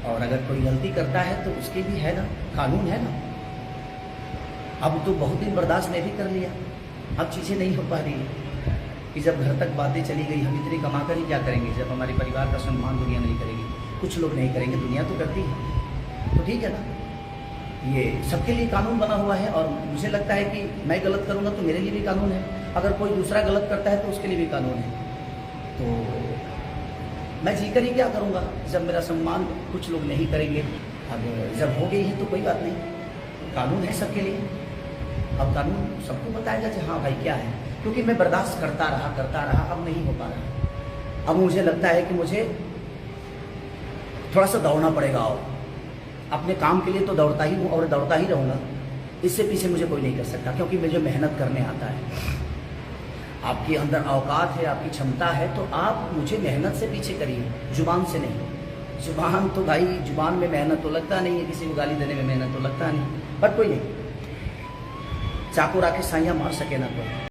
और अगर कोई गलती करता है तो उसके भी है ना, कानून है ना। अब तो बहुत दिन बर्दाश्त मैं भी कर लिया, अब चीज़ें नहीं हो पा रही है कि जब घर तक बातें चली गई, हम इतने कमा कर ही क्या करेंगे जब हमारे परिवार का सम्मान दुनिया नहीं करेगी। कुछ लोग नहीं करेंगे, दुनिया तो करती है, तो ठीक है ना। ये सबके लिए कानून बना हुआ है और मुझे लगता है कि मैं गलत करूँगा तो मेरे लिए भी कानून है, अगर कोई दूसरा गलत करता है तो उसके लिए भी कानून है। तो मैं जी कर ही क्या करूँगा जब मेरा सम्मान कुछ लोग नहीं करेंगे। अब जब हो गई है तो कोई बात नहीं, कानून है सबके लिए। अब कानून सबको बताएगा कि हाँ भाई क्या है, क्योंकि मैं बर्दाश्त करता रहा, अब नहीं हो पा रहा। अब मुझे लगता है कि मुझे थोड़ा सा दौड़ना पड़ेगा और अपने काम के लिए तो दौड़ता ही हूँ और दौड़ता ही रहूँगा। इससे पीछे मुझे कोई नहीं कर सकता, क्योंकि मुझे मेहनत करने आता है। आपके अंदर औकात है, आपकी क्षमता है, तो आप मुझे मेहनत से पीछे करिए, जुबान से नहीं। जुबान तो भाई, जुबान में मेहनत तो लगता नहीं है, किसी को गाली देने में मेहनत तो लगता नहीं, पर कोई नहीं, चाकू राके साइयाँ मार सके ना कोई।